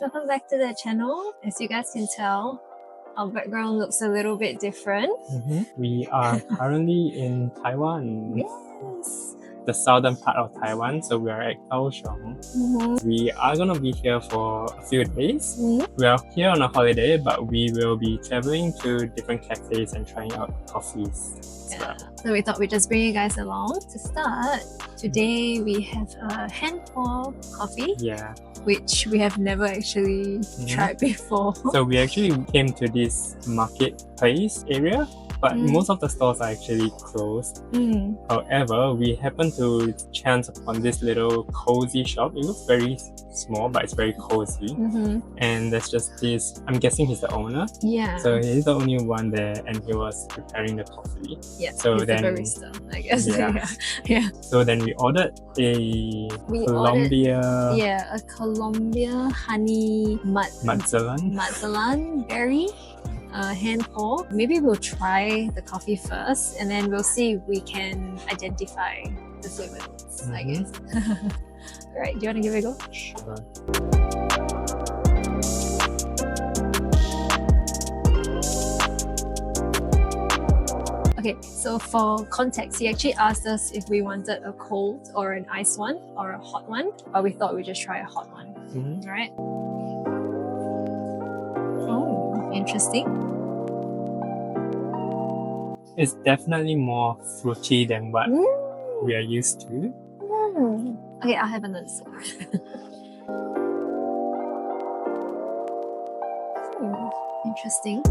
welcome back to the channel. As you guys can tell, our background looks a little bit different. We are currently in Taiwan. Yes. The southern part of Taiwan, so we are at Kaohsiung. We are gonna be here for a few days. We are here on a holiday, but we will be traveling to different cafes and trying out coffees. Yeah. So we thought we'd just bring you guys along. To start, today we have a hand-pour coffee. Yeah. Which we have never actually tried before. So we actually came to this marketplace area, but most of the stores are actually closed. However, we happened to chance upon this little cozy shop. It looks very small, but it's very cozy. And there's just this, I'm guessing he's the owner. Yeah. So he's the only one there, and he was preparing the coffee. Yeah, so he's then, the barista, I guess. Yeah. So then we ordered a a Colombia honey matzalan berry hand pour. Maybe we'll try the coffee first, and then we'll see if we can identify the flavor notes, I guess. Alright, do you want to give it a go? Sure. Okay, so for context, he actually asked us if we wanted a cold or an iced one or a hot one, but we thought we'd just try a hot one. Alright. Oh, interesting. It's definitely more fruity than what we are used to. Okay, I'll have another sip. Interesting.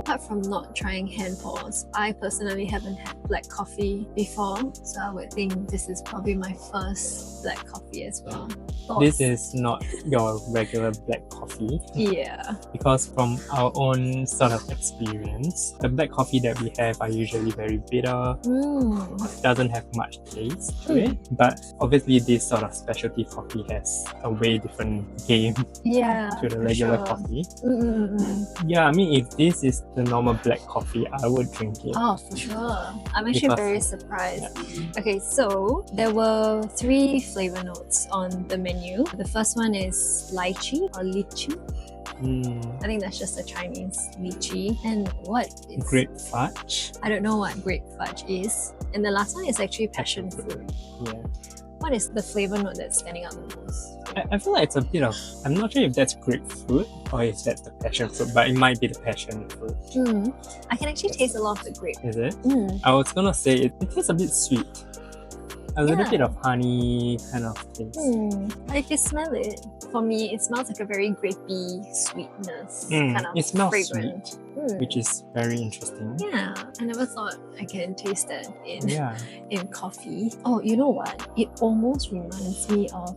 Apart from not trying hand pours, I personally haven't had black coffee before, so I would think this is probably my first black coffee as well. This is not your regular black coffee. Yeah. Because from our own sort of experience, the black coffee that we have are usually very bitter. Doesn't have much taste to it. But obviously this sort of specialty coffee has a way different game to the regular coffee. Yeah, I mean, if this is the normal black coffee, I would drink it. Oh, for sure. I'm actually very surprised. Okay, so there were 3 flavor notes on the menu. The first one is lychee or lychee. I think that's just a Chinese lychee. And what is grape fudge? I don't know what grape fudge is. And the last one is actually passion fruit. Yeah. What is the flavor note that's standing out the most? I feel like it's a bit of, I'm not sure if that's grapefruit or if that's the passion fruit, but it might be the passion fruit. I can actually taste a lot of the grape. Is it? I was gonna say it tastes a bit sweet. A little bit of honey kind of taste. If you smell it, for me, it smells like a very grapey sweetness kind of it smells fragrant. Sweet, which is very interesting. Yeah, I never thought I can taste that in coffee. Oh, you know what? It almost reminds me of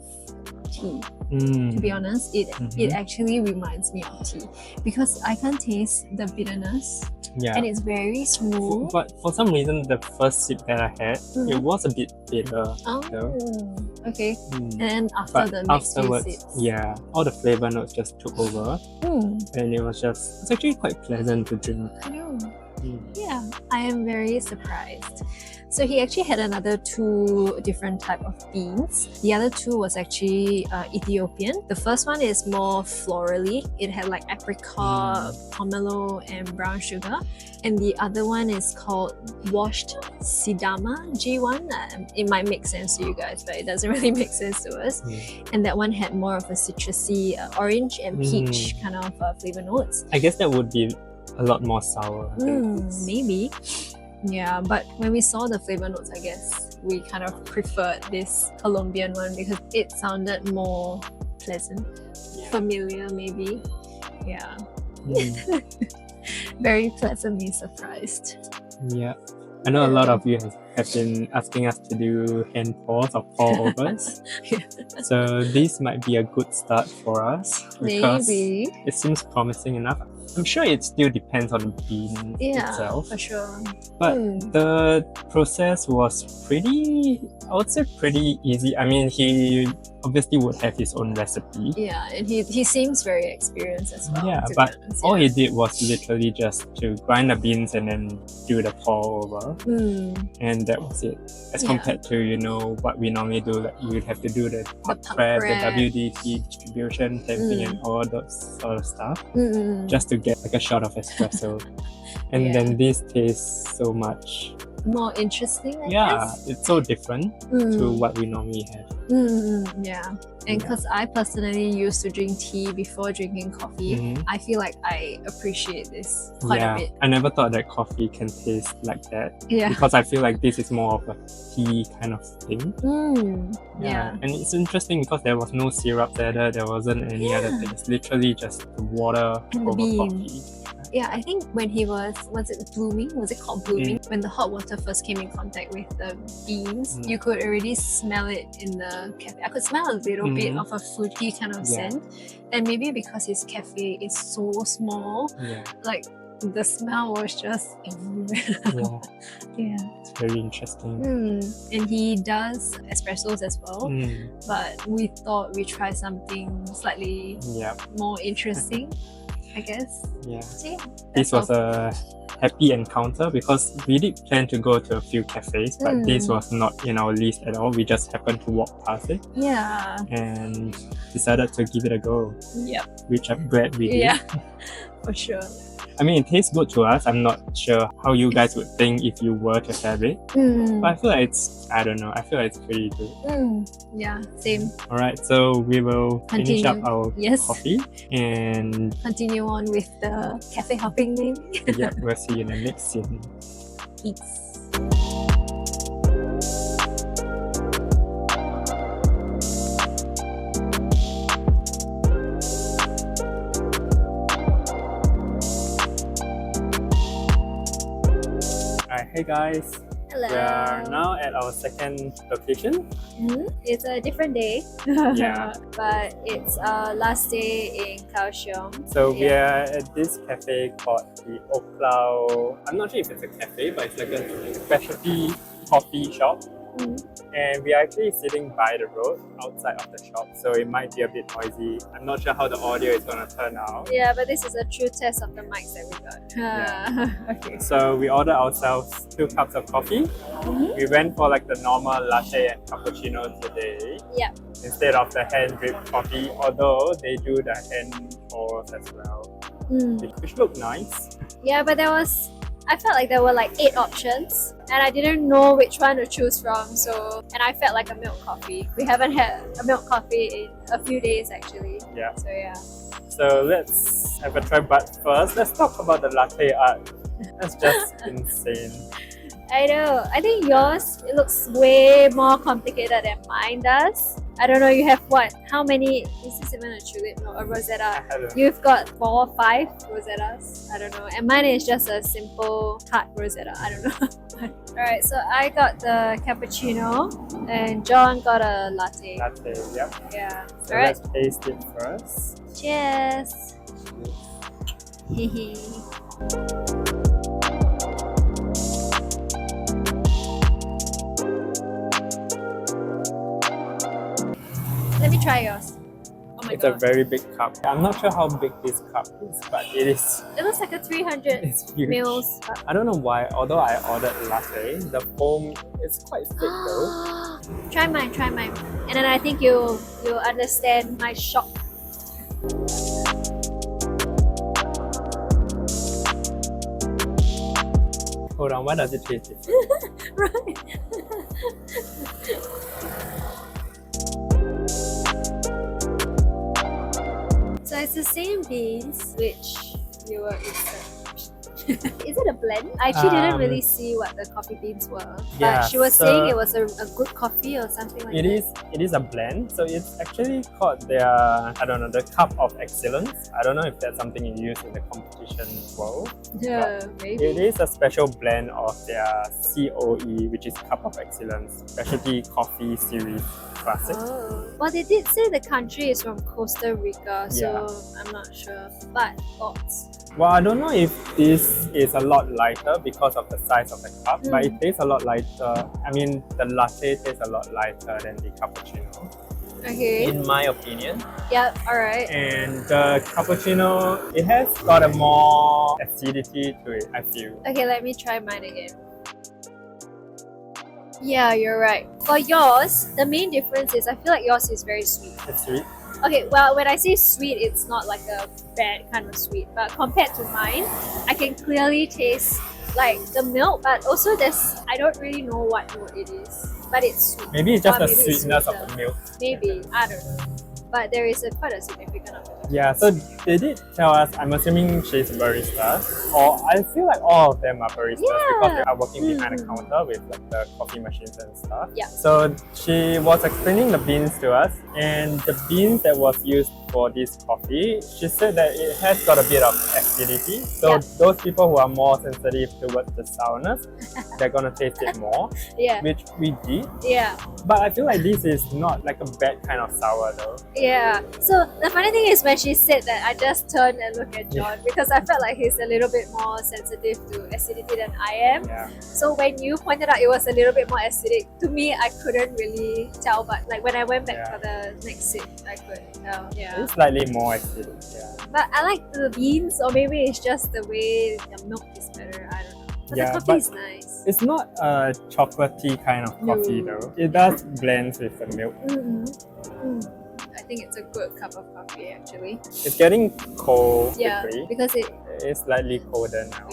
tea. To be honest, it actually reminds me of tea because I can taste the bitterness. And it's very smooth. But for some reason, the first sip that I had, it was a bit bitter. Okay. And after the next few sips, all the flavor notes just took over. And it's actually quite pleasant to drink. I know. Yeah, I am very surprised. So he actually had another 2 different type of beans. The other 2 was actually Ethiopian. The first one is more florally. It had like apricot, pomelo, and brown sugar. And the other one is called washed Sidama G1. It might make sense to you guys, but it doesn't really make sense to us. And that one had more of a citrusy orange and peach kind of flavor notes. I guess that would be a lot more sour. Maybe. Yeah, but when we saw the flavor notes, I guess we kind of preferred this Colombian one because it sounded more pleasant, familiar maybe. Yeah. Very pleasantly surprised. Yeah. I know a lot of you have been asking us to do hand pours or pour overs. So this might be a good start for us because it seems promising enough. I'm sure it still depends on the bean itself. For sure. But the process was pretty, I would say pretty easy. I mean, he obviously would have his own recipe. Yeah, and he seems very experienced as well. Yeah, but all he did was literally just to grind the beans and then do the pour over. And and that was it. As Yeah. compared to, you know, what we normally do, like you'd have to do the hot pump press, press. the WDT distribution, temping, and all those sort of stuff, Mm. just to get like a shot of espresso. And Yeah. then this tastes so much. More interesting, I Yeah, guess. it's so different to what we normally have. Yeah. And because I personally used to drink tea before drinking coffee, Mhm. I feel like I appreciate this quite a bit. I never thought that coffee can taste like that. Yeah. Because I feel like this is more of a tea kind of thing. Yeah. And it's interesting because there was no syrup added, there wasn't any other things. Literally just water And the over bean. coffee. Yeah, I think when he was it blooming? Was it called blooming? When the hot water first came in contact with the beans, you could already smell it in the cafe. I could smell a little bit of a fruity kind of scent. And maybe because his cafe is so small, like the smell was just everywhere. Yeah. It's very interesting. And he does espressos as well. But we thought we'd try something slightly more interesting, I guess. Yeah. So yeah, This was a happy encounter because we did plan to go to a few cafes, but this was not in our list at all. We just happened to walk past it. Yeah. And decided to give it a go. Yep. Which I'm glad we did. Yeah, for sure. I mean, it tastes good to us. I'm not sure how you guys would think if you were to have it. But I feel like I don't know, I feel like it's pretty good. Yeah, same. Alright, so we will finish up our Yes. coffee and Continue on with the cafe hopping maybe. we'll see you in the next scene. Peace. Alright, hey guys. Hello. We are now at our second location. It's a different day. Yeah. But it's our last day in Kaohsiung. So we are at this cafe called the Oklao. I'm not sure if it's a cafe, but it's like a specialty coffee shop. And we are actually sitting by the road outside of the shop, so it might be a bit noisy. I'm not sure how the audio is going to turn out. Yeah, but this is a true test of the mics that we got. Okay. So we ordered ourselves 2 cups of coffee. We went for like the normal latte and cappuccino today. Yeah. Instead of the hand drip coffee, although they do the hand pours as well, which look nice. Yeah, but I felt like there were like 8 options and I didn't know which one to choose from, and I felt like a milk coffee. We haven't had a milk coffee in a few days actually. Yeah. So yeah. So let's have a try, but first let's talk about the latte art. That's just insane. I know. I think yours, it looks way more complicated than mine does. I don't know, you have what? How many? Is this even a tulip? No, a rosetta. I don't know. You've got 4 or 5 rosettas. I don't know. And mine is just a simple cut rosetta. I don't know. Alright, so I got the cappuccino and John got a latte. Latte, yep. Yeah. So Alright. let's taste it first. Cheers. Hehe. Let me try yours. Oh my It's god. a very big cup. I'm not sure how big this cup is, but it is. It looks like a 300 It's huge. mils cup. I don't know why, although I ordered latte, the foam is quite thick though. Try mine. And then I think you'll understand my shock. Hold on, why does it taste different? Right. So it's the same beans which you were Is it a blend? I actually didn't really see what the coffee beans were. Yeah, But she was so saying it was a good coffee or something like that. It is a blend, so it's actually called their, I don't know, the cup of excellence. I don't know if that's something you use in the competition world. Yeah, maybe. It is a special blend of their COE, which is Cup of Excellence, Specialty Coffee Series Classic. Oh. Well, they did say the country is from Costa Rica, so Yeah. I'm not sure. But thoughts? Well, I don't know if this is a lot lighter because of the size of the cup, but it tastes a lot lighter. I mean, the latte tastes a lot lighter than the cappuccino, Okay. in my opinion. Yep, alright. And the cappuccino, it has got a more acidity to it, I feel. Okay, let me try mine again. Yeah, you're right. For yours, the main difference is I feel like yours is very sweet. It's sweet. Okay, well, when I say sweet, it's not like a bad kind of sweet, but compared to mine, I can clearly taste like the milk, but also I don't really know what milk it is, but it's sweet. Maybe it's just Or the maybe it's sweetness of sweeter. the milk. Maybe, I don't know. But there is quite a significant amount of Yeah, so they did tell us, I'm assuming she's a barista, or I feel like all of them are baristas because they are working behind the counter with like the coffee machines and stuff. Yeah. So she was explaining the beans to us, and the beans that was used for this coffee, she said that it has got a bit of acidity. So those people who are more sensitive towards the sourness, they're gonna taste it more, which we did. Yeah. But I feel like this is not like a bad kind of sour though. Yeah. So the funny thing is when she said that, I just turned and looked at John because I felt like he's a little bit more sensitive to acidity than I am. Yeah. So when you pointed out it was a little bit more acidic, to me I couldn't really tell, but like when I went back for the next sip, I could tell. Yeah. It's slightly more acidic, But I like the beans, or maybe it's just the way the milk is better. I don't know. But the coffee is nice. It's not a chocolatey kind of coffee though. It does blend with the milk. I think it's a good cup of coffee actually. It's getting cold quickly. Because it's slightly colder now.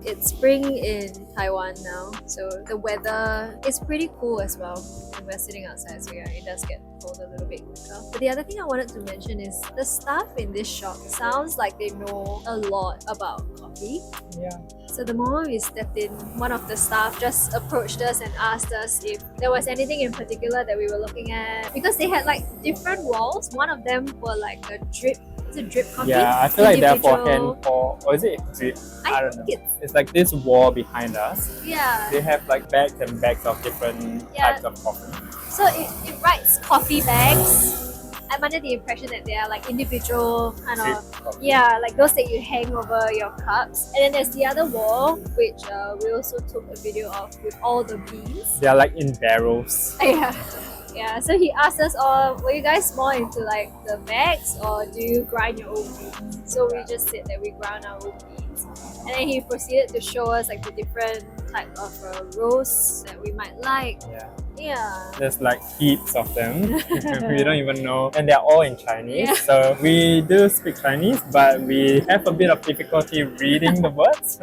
It's spring in Taiwan now, so the weather is pretty cool as well. And we're sitting outside, so yeah, it does get cold a little bit quicker. But the other thing I wanted to mention is the staff in this shop sounds like they know a lot about coffee. Yeah. So the moment we stepped in, one of the staff just approached us and asked us if there was anything in particular that we were looking at. Because they had like different walls. One of them were like a drip. It's a drip coffee. Yeah, I feel like they're for hand pour, or is it drip? I don't know. It's like this wall behind us. Yeah. They have like bags and bags of different types of coffee. So it writes coffee bags. I'm under the impression that they are like individual kind of, like those that you hang over your cups. And then there's the other wall, which we also took a video of with all the beans. They are like in barrels. Yeah, so he asked us all, were you guys more into like the bags or do you grind your own beans? So we just said that we ground our own beans. And then he proceeded to show us like the different type of roasts that we might like. Yeah. There's like heaps of them. We don't even know. And they're all in Chinese. So we do speak Chinese, but we have a bit of difficulty reading the words.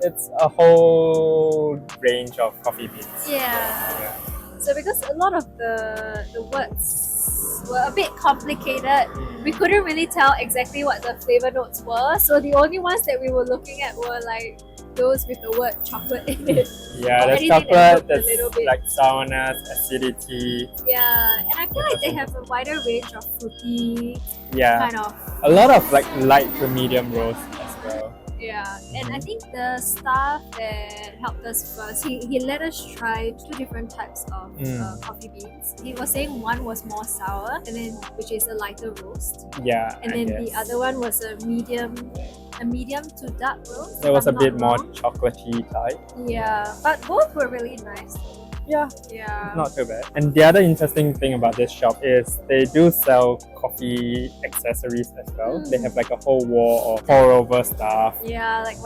It's a whole range of coffee beans. Yeah. So because a lot of the words were a bit complicated, we couldn't really tell exactly what the flavor notes were. So the only ones that we were looking at were like those with the word chocolate in it. Yeah, there's chocolate, there's like sourness, acidity. Yeah, and I feel like they have a wider range of fruity kind of. A lot of like light to medium roast as well. Yeah, and I think the staff that helped us first, he let us try 2 different types of coffee beans. He was saying one was more sour, and then which is a lighter roast. Yeah, and then the other one was a medium to dark roast. It was a bit more chocolatey type. Yeah, but both were really nice. Yeah, yeah, not too bad. And the other interesting thing about this shop is they do sell coffee accessories as well. They have like a whole wall of pour over stuff. Yeah, like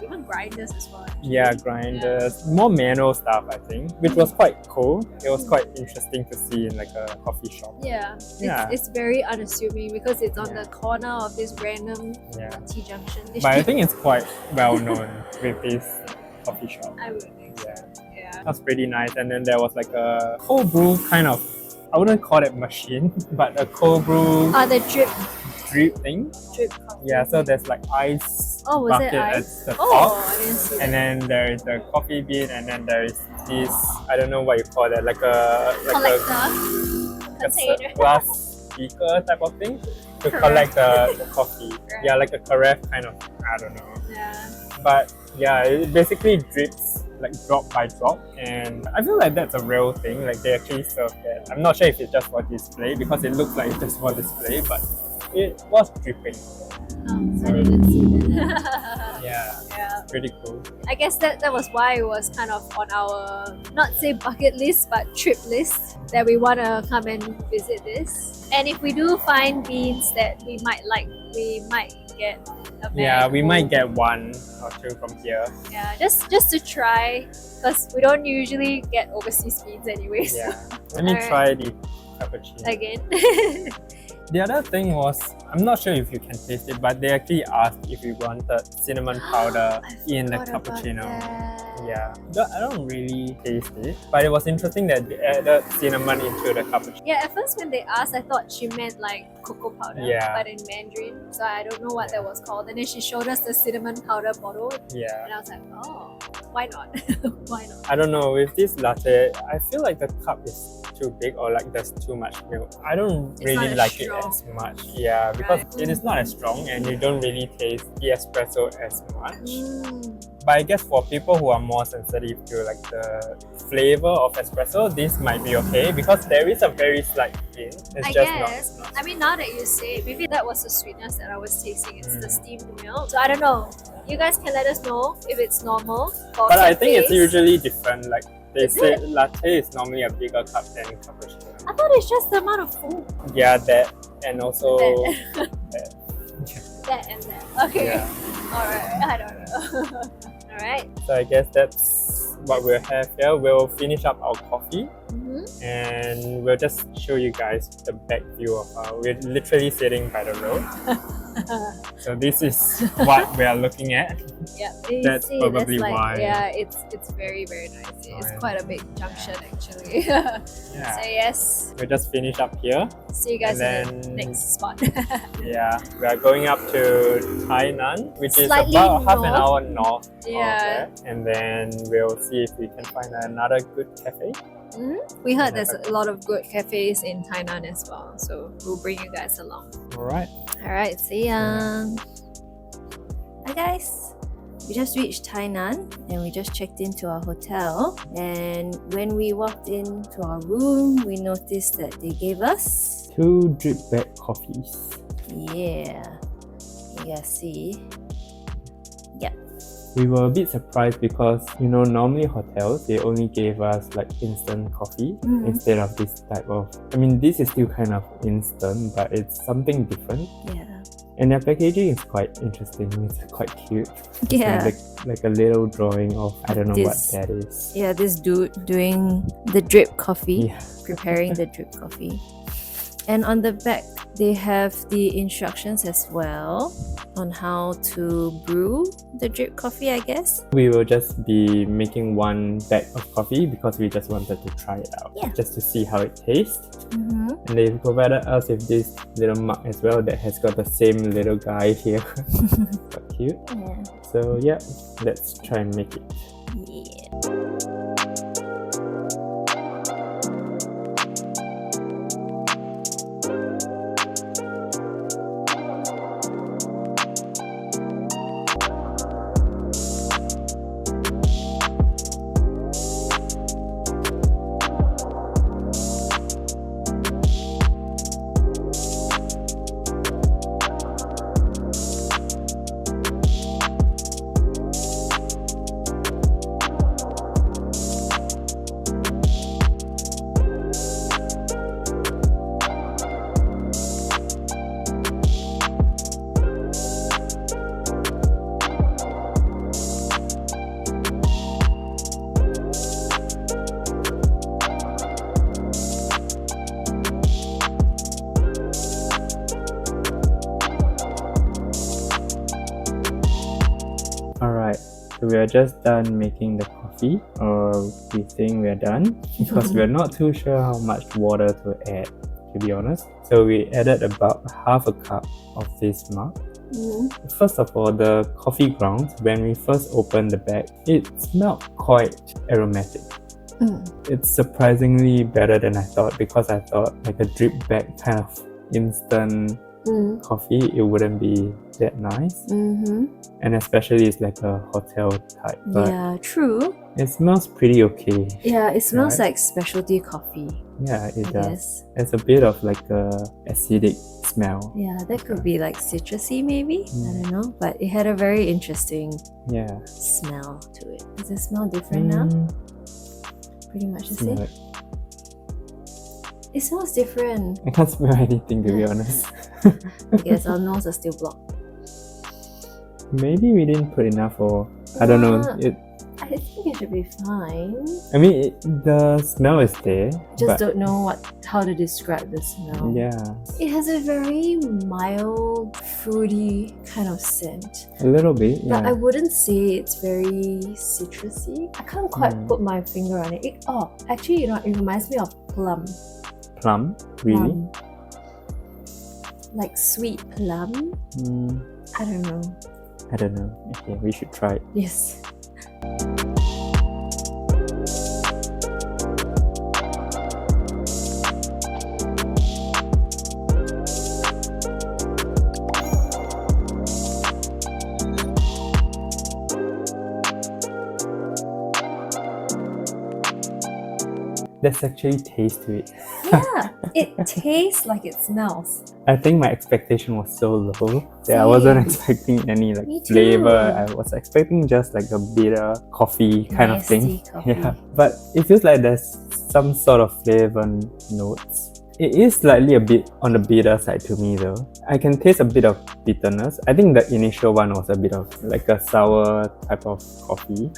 even grinders as well. Yeah, grinders, more manual stuff I think, which was quite cool. It was quite interesting to see in like a coffee shop. Yeah, it's very unassuming because it's on the corner of this random T junction. But I think it's quite well known with this coffee shop. I would think so. That's pretty nice. And then there was like a cold brew kind of, I wouldn't call it machine, but a cold brew the drip thing. Drip coffee. Yeah, so there's like ice bucket at the top. I didn't see and then there is the coffee bean, and then there is this, I don't know what you call that, like a container. Glass beaker type of thing to collect the coffee. Yeah, like a carafe kind of, I don't know. Yeah. But yeah, it basically drips like drop by drop, and I feel like that's a real thing. Like they actually serve that. I'm not sure if it's just for display because it looks like it's just for display, but it was dripping. I didn't see that. Yeah, pretty cool. I guess that was why it was kind of on our, not say bucket list, but trip list, that we want to come and visit this. And if we do find beans that we might like, we might get a bag. Yeah, we might get one or two from here. Yeah, just to try, because we don't usually get overseas beans anyways. Yeah. Let me Alright. try the cappuccino. Again. The other thing was, I'm not sure if you can taste it, but they actually asked if we wanted cinnamon powder in the cappuccino. Yeah, I don't really taste it, but it was interesting that they added cinnamon into the cappuccino. Yeah, at first when they asked, I thought she meant like cocoa powder, Yeah. but in Mandarin, so I don't know what that was called. And then she showed us the cinnamon powder bottle, Yeah. and I was like, oh, why not? Why not? I don't know, with this latte, I feel like the cup is too big or like there's too much milk. I don't It's really not as like strong. it as much. Yeah, because Right. it is not as strong and you don't really taste the espresso as much. Mm. But I guess for people who are more sensitive to like the flavor of espresso, this might be okay because there is a very slight hint. It's I just guess. not. I mean, now that you say it, maybe that was the sweetness that I was tasting. It's the steamed milk. So I don't know. You guys can let us know if it's normal. For But I think it's cafes. usually different. Like they Is say it? latte is normally a bigger cup than cappuccino. I thought it's just the amount of food. Yeah, that and also That. that. That and that. Okay. Yeah. Alright. I don't know. Alright. So I guess that's what we'll have here. We'll finish up our coffee and we'll just show you guys the back view of we're literally sitting by the road. So this is what we are looking at. Yeah. You That's see, probably like, why. Yeah, it's very, very nice. It's Right. quite a big junction actually. So Yeah. yes. We'll just finish up here. See you guys And in the then- next spot. Yeah, we are going up to Tainan, which is Slightly about half an north. hour north Yeah. of there. And then we'll see if we can find another good cafe. We heard there's a lot of good cafes in Tainan as well, so we'll bring you guys along. Alright. Alright, see ya! Hi guys! We just reached Tainan and we just checked into our hotel, and when we walked into our room we noticed that they gave us 2 drip bag coffees. you guys see. We were a bit surprised because, you know, normally hotels, they only gave us like instant coffee instead of this type of... I mean, this is still kind of instant, but it's something different. Yeah. And their packaging is quite interesting. It's quite cute. Yeah. Like a little drawing of, I don't know This- what that is. Yeah, this dude doing the drip coffee, Yeah. preparing the drip coffee. And on the back, they have the instructions as well on how to brew the drip coffee, I guess. We will just be making 1 bag of coffee because we just wanted to try it out. Yeah. Just to see how it tastes. And they provided us with this little mug as well that has got the same little guy here. Quite cute. Yeah. So yeah, let's try and make it. Alright, so we are just done making the coffee, or we think we are done because we are not too sure how much water to add, to be honest. So we added about half a cup of this mug. First of all, the coffee grounds, when we first opened the bag, it smelled quite aromatic. It's surprisingly better than I thought because I thought like a drip bag kind of instant coffee, it wouldn't be that nice. And especially it's like a hotel type, but Yeah, true. it smells pretty okay. Yeah, it smells Right. like specialty coffee. Yeah, it I does. guess. It's a bit of like a acidic smell. Yeah, that could be like citrusy maybe. I don't know. But it had a very interesting Yeah. smell to it. Does it smell different now? Pretty much the Smell same. it. It smells different. I can't smell anything to be honest. I guess our nose are still blocked. Maybe we didn't put enough, or I don't know. I think it should be fine. I mean, the smell is there. Just don't know how to describe the smell. Yeah. It has a very mild, fruity kind of scent. A little bit, yeah. But I wouldn't say it's very citrusy. I can't quite put my finger on it. Actually, you know, it reminds me of plum. Plum? Really? Plum. Like sweet plum? I don't know. Okay, we should try it. Yes. There's actually taste to it. Yeah, it tastes like it smells. I think my expectation was so low that Same. I wasn't expecting any like Me too. flavor. I was expecting just like a bitter coffee kind of thing. Coffee. Yeah, but it feels like there's some sort of flavor notes. It is slightly a bit on the bitter side to me though. I can taste a bit of bitterness. I think the initial one was a bit of like a sour type of coffee.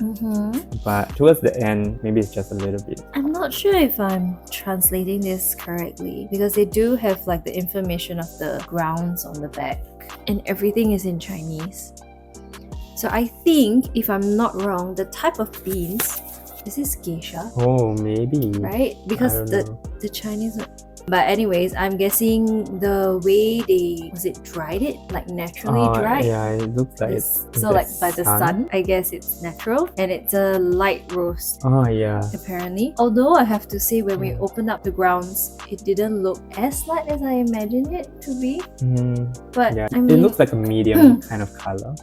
But towards the end, maybe it's just a little bit. I'm not sure if I'm translating this correctly because they do have like the information of the grounds on the back and everything is in Chinese. So I think, if I'm not wrong, the type of beans, is this geisha? Oh, maybe. Right? Because the Chinese... But anyways, I'm guessing the way they dried it, like naturally dried. Yeah, it looks like so like by the sun, I guess it's natural, and it's a light roast. Oh yeah. Apparently, although I have to say, when we opened up the grounds, it didn't look as light as I imagined it to be. But yeah, I mean, it looks like a medium kind of color.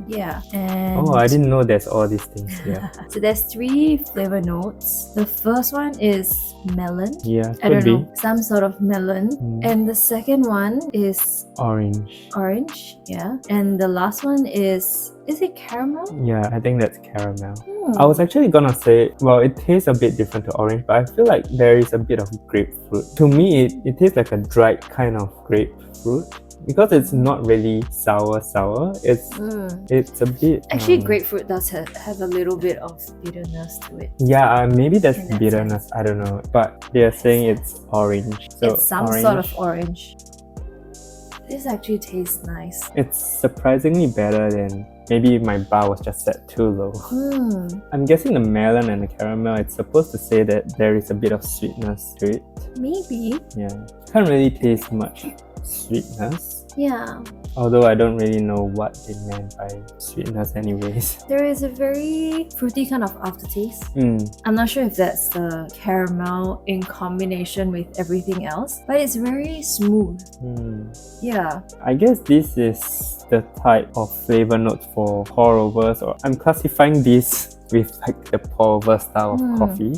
Yeah. And I didn't know there's all these things here. So there's 3 flavor notes. The first one is melon. Yeah, I don't know, some sort of melon. And the second one is orange. Yeah. And the last one is it caramel? Yeah, I think that's caramel. I was actually gonna say, well, it tastes a bit different to orange, but I feel like there is a bit of grapefruit. To me, it tastes like a dried kind of grapefruit. Because it's not really sour, it's a bit... Actually, grapefruit does have a little bit of bitterness to it. Yeah, maybe that's bitterness, I don't know. But they're saying it's orange. So it's some sort of orange. This actually tastes nice. It's surprisingly better than... Maybe my bar was just set too low. I'm guessing the melon and the caramel, it's supposed to say that there is a bit of sweetness to it. Maybe. Yeah. Can't really taste much sweetness. Yeah. Although I don't really know what they meant by sweetness anyways. There is a very fruity kind of aftertaste. I'm not sure if that's the caramel in combination with everything else, but it's very smooth. Yeah. I guess this is the type of flavor note for pour overs, or I'm classifying this with like the pour over style of coffee.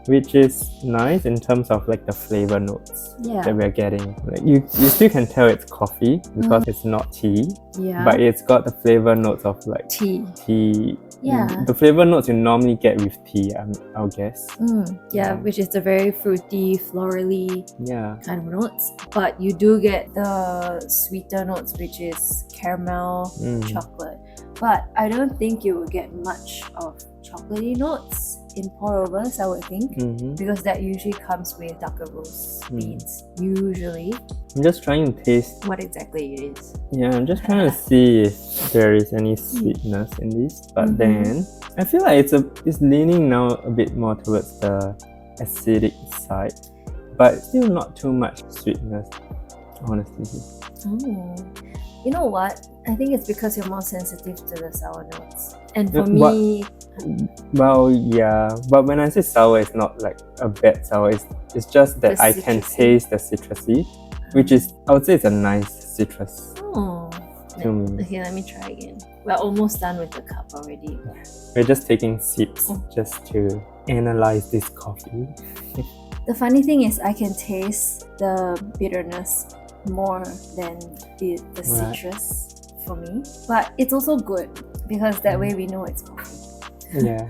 Which is nice in terms of like the flavor notes that we're getting. Like you still can tell it's coffee because it's not tea. Yeah. But it's got the flavor notes of like tea. Yeah. The flavor notes you normally get with tea, I'll guess. Yeah, which is the very fruity, florally kind of notes. But you do get the sweeter notes, which is caramel, chocolate. But I don't think you will get much of chocolatey notes in pour overs, I would think, because that usually comes with darker roast beans. Usually. I'm just trying to taste what exactly it is. Yeah, I'm just trying to see if there is any sweetness in this. But then I feel like it's leaning now a bit more towards the acidic side, but still not too much sweetness, honestly. You know what? I think it's because you're more sensitive to the sour notes. And for me... Well, yeah. But when I say sour, it's not like a bad sour. It's just that I can taste the citrusy, which is, I would say it's a nice citrus. To me. Okay, let me try again. We're almost done with the cup already. We're just taking sips just to analyze this coffee. The funny thing is I can taste the bitterness more than the citrus for me, but it's also good because that way we know it's coffee. Yeah,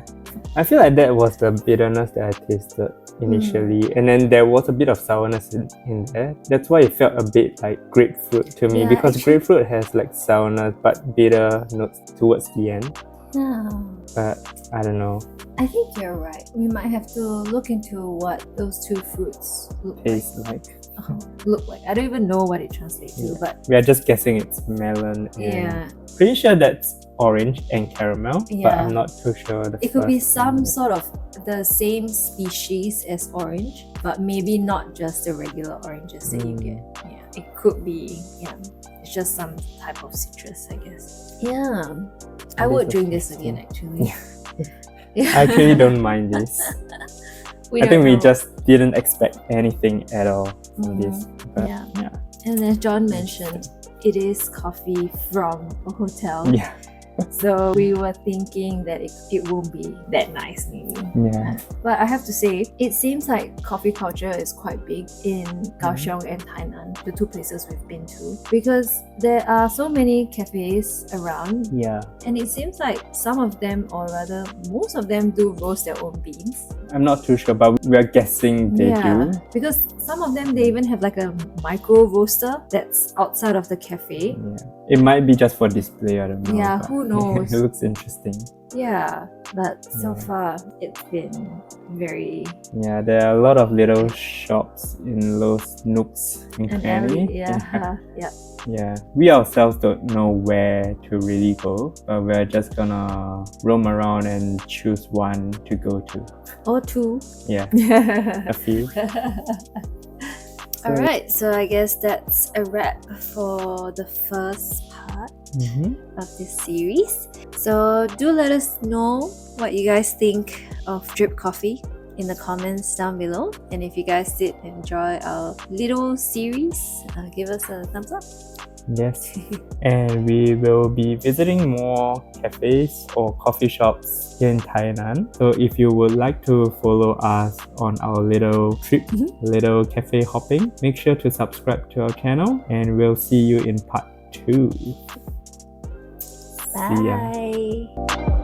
I feel like that was the bitterness that I tasted initially, and then there was a bit of sourness in there. That's why it felt a bit like grapefruit to me, because grapefruit has like sourness but bitter notes towards the end. Yeah. But I don't know. I think you're right. We might have to look into what those two fruits Taste like. Look like. I don't even know what it translates to, but we are just guessing it's melon. And pretty sure that's orange and caramel, but I'm not too sure. It could be some sort of the same species as orange, but maybe not just the regular oranges that you get. Yeah, it could be. Yeah, it's just some type of citrus, I guess. Yeah, I would drink this again actually. I actually don't mind this. I think we just didn't expect anything at all from this. But, and as John mentioned, it is coffee from a hotel. Yeah. So we were thinking that it won't be that nice maybe. Yeah. But I have to say, it seems like coffee culture is quite big in Kaohsiung and Tainan, the two places we've been to, because there are so many cafes around. Yeah. And it seems like some of them, or rather most of them, do roast their own beans. I'm not too sure, but we're guessing they do. Because some of them, they even have like a micro roaster that's outside of the cafe. Yeah. It might be just for display, I don't know. Yeah, who knows? It looks interesting. Yeah, but so far it's been very... Yeah, there are a lot of little shops in those nooks and crannies. Yeah, we ourselves don't know where to really go, but we're just gonna roam around and choose one to go to. Or two. Yeah, a few. Alright, so I guess that's a wrap for the first part of this series. So do let us know what you guys think of drip coffee in the comments down below. And if you guys did enjoy our little series, give us a thumbs up. Yes, and we will be visiting more cafes or coffee shops in Tainan. So if you would like to follow us on our little trip, little cafe hopping, make sure to subscribe to our channel, and we'll see you in part 2. Bye.